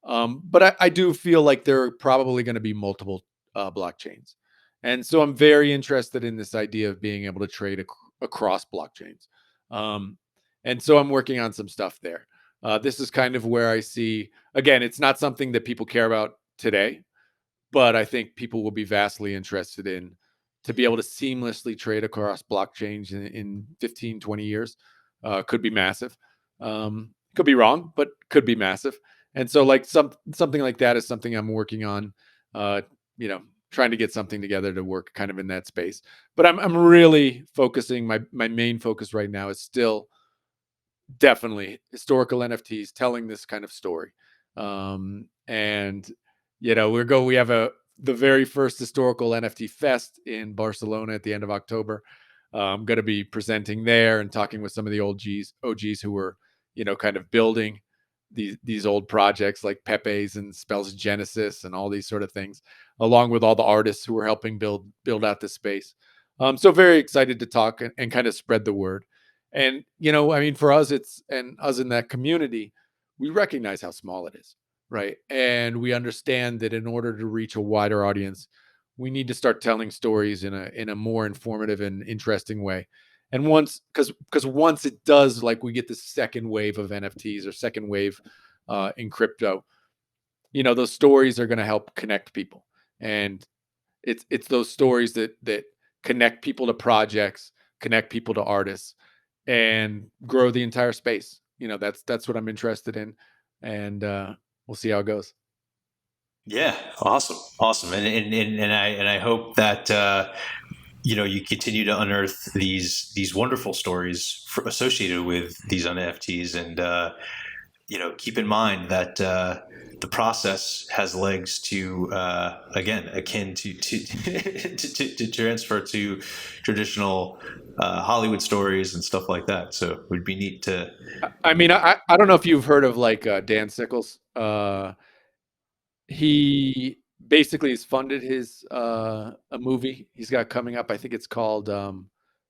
S1: But I do feel like there are probably going to be multiple blockchains. And so I'm very interested in this idea of being able to trade across blockchains. Um, and so I'm working on some stuff there. This is kind of where I see, again, it's not something that people care about today, but I think people will be vastly interested in to be able to seamlessly trade across blockchains in 15, 20 years. Could be massive. Could be wrong, but could be massive. And so like something like that is something I'm working on, uh, you know, trying to get something together to work kind of in that space. But I'm really focusing, my main focus right now is still definitely historical NFTs telling this kind of story. And we have the very first historical NFT fest in Barcelona at the end of October. I'm going to be presenting there and talking with some of the OGs who were, kind of building these old projects like Pepe's and Spells Genesis and all these sort of things, along with all the artists who were helping build out this space. So very excited to talk and kind of spread the word. And I mean, for us, and us in that community, we recognize how small it is, right? And we understand that in order to reach a wider audience, we need to start telling stories in a more informative and interesting way. And because once it does, like we get this second wave of NFTs or second wave in crypto, those stories are going to help connect people, and it's those stories that connect people to projects, connect people to artists, and grow the entire space. That's what I'm interested in, and we'll see how it goes.
S2: Yeah, awesome, and I hope that you continue to unearth these wonderful stories associated with these NFTs, and keep in mind that the process has legs to again akin to transfer to traditional Hollywood stories and stuff like that. So it would be neat to.
S1: I mean, I don't know if you've heard of like Dan Sickles. He basically has funded his a movie he's got coming up. I think it's called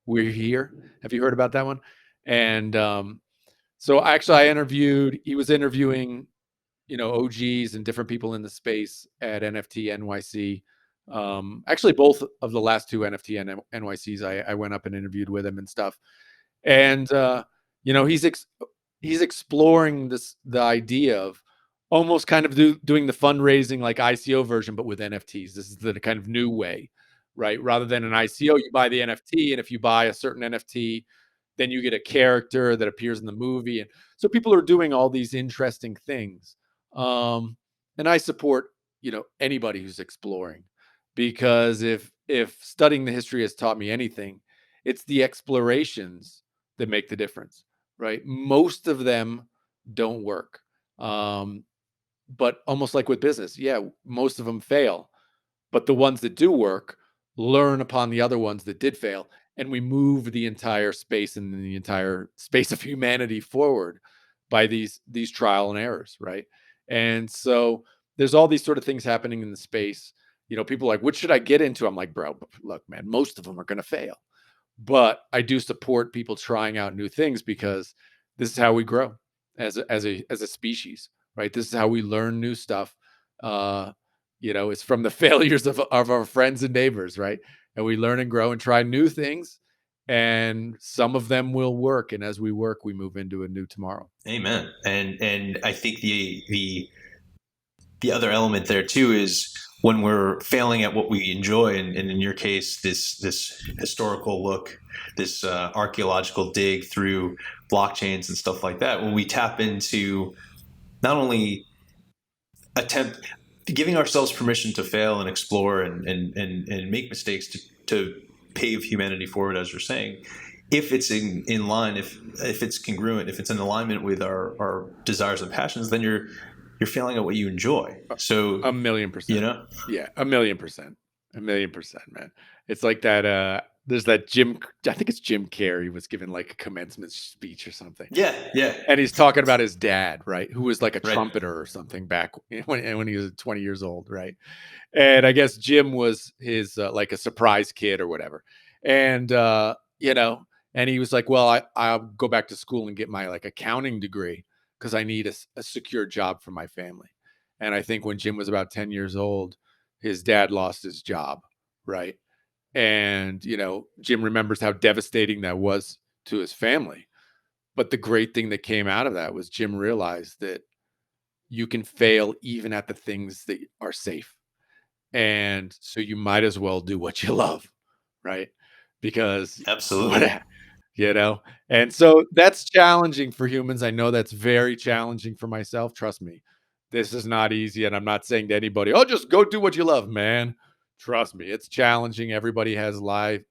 S1: We're Here. Have you heard about that one? And so actually he was interviewing, OGs and different people in the space at NFT NYC. Actually both of the last two NFT and NYCs, I went up and interviewed with him and stuff. And he's exploring the idea of almost kind of doing the fundraising like ICO version, but with NFTs. This is the kind of new way, right? Rather than an ICO, you buy the NFT, and if you buy a certain NFT, then you get a character that appears in the movie. And so people are doing all these interesting things. And I support, anybody who's exploring, because if studying the history has taught me anything, it's the explorations that make the difference, right? Most of them don't work. But almost like with business, yeah, most of them fail. but the ones that do work learn upon the other ones that did fail, and we move the entire space and the entire space of humanity forward by these trial and errors, right? And so there's all these sort of things happening in the space. People are like, what should I get into? I'm like, bro, look, man, most of them are going to fail, but I do support people trying out new things because this is how we grow as a species, right? This is how we learn new stuff. Uh, it's from the failures of our friends and neighbors, right? And we learn and grow and try new things, and some of them will work. And as we work, we move into a new tomorrow.
S2: Amen. And I think the other element there too is when we're failing at what we enjoy, and in your case, this historical look, this archaeological dig through blockchains and stuff like that, when we tap into not only giving ourselves permission to fail and explore and make mistakes to pave humanity forward, as you're saying, if it's in line, if it's congruent, if it's in alignment with our desires and passions, then you're failing at what you enjoy. So
S1: 1,000,000%. Yeah, 1,000,000%. 1,000,000%, man. It's like that. There's that I think it's Jim Carrey was giving like a commencement speech or something.
S2: Yeah.
S1: And he's talking about his dad, right? Who was like a
S2: Right.
S1: trumpeter or something back when he was 20 years old, right? And I guess Jim was his like a surprise kid or whatever. And and he was like, well, I'll go back to school and get my like accounting degree because I need a secure job for my family. And I think when Jim was about 10 years old, his dad lost his job, right? And, Jim remembers how devastating that was to his family. But the great thing that came out of that was Jim realized that you can fail even at the things that are safe. And so you might as well do what you love, right? Because
S2: Absolutely.
S1: and so that's challenging for humans. I know that's very challenging for myself. Trust me, this is not easy. And I'm not saying to anybody, oh, just go do what you love, man. Trust me, it's challenging. Everybody has life,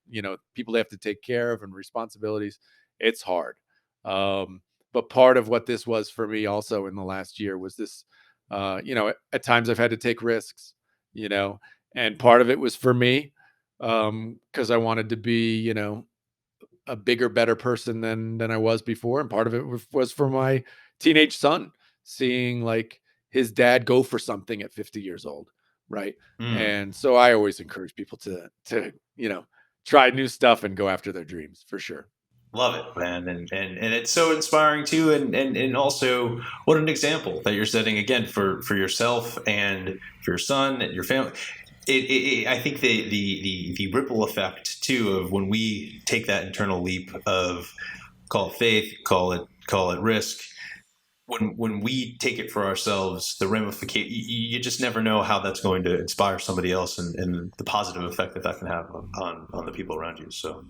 S1: people they have to take care of and responsibilities. It's hard. But part of what this was for me also in the last year was this, at times I've had to take risks, and part of it was for me because I wanted to be, a bigger, better person than I was before. And part of it was for my teenage son, seeing like his dad go for something at 50 years old. Right. And so I always encourage people to try new stuff and go after their dreams for sure.
S2: Love it, man. And it's so inspiring too. And also what an example that you're setting again for yourself and for your son and your family. I think the ripple effect too of when we take that internal leap of call it faith, call it risk. When we take it for ourselves, the ramification, you just never know how that's going to inspire somebody else and the positive effect that can have on the people around you. So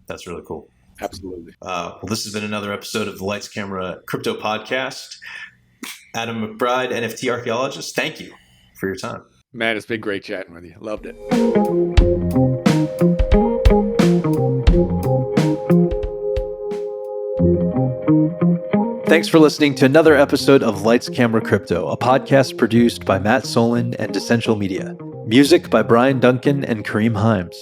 S2: that's really cool.
S1: Absolutely.
S2: Well, this has been another episode of the Lights Camera Crypto Podcast. Adam McBride, NFT Archaeologist, thank you for your time.
S1: Man, it's been great chatting with you. Loved it.
S3: Thanks for listening to another episode of Lights Camera Crypto, a podcast produced by Matt Solon and Essential Media. Music by Brian Duncan and Kareem Himes.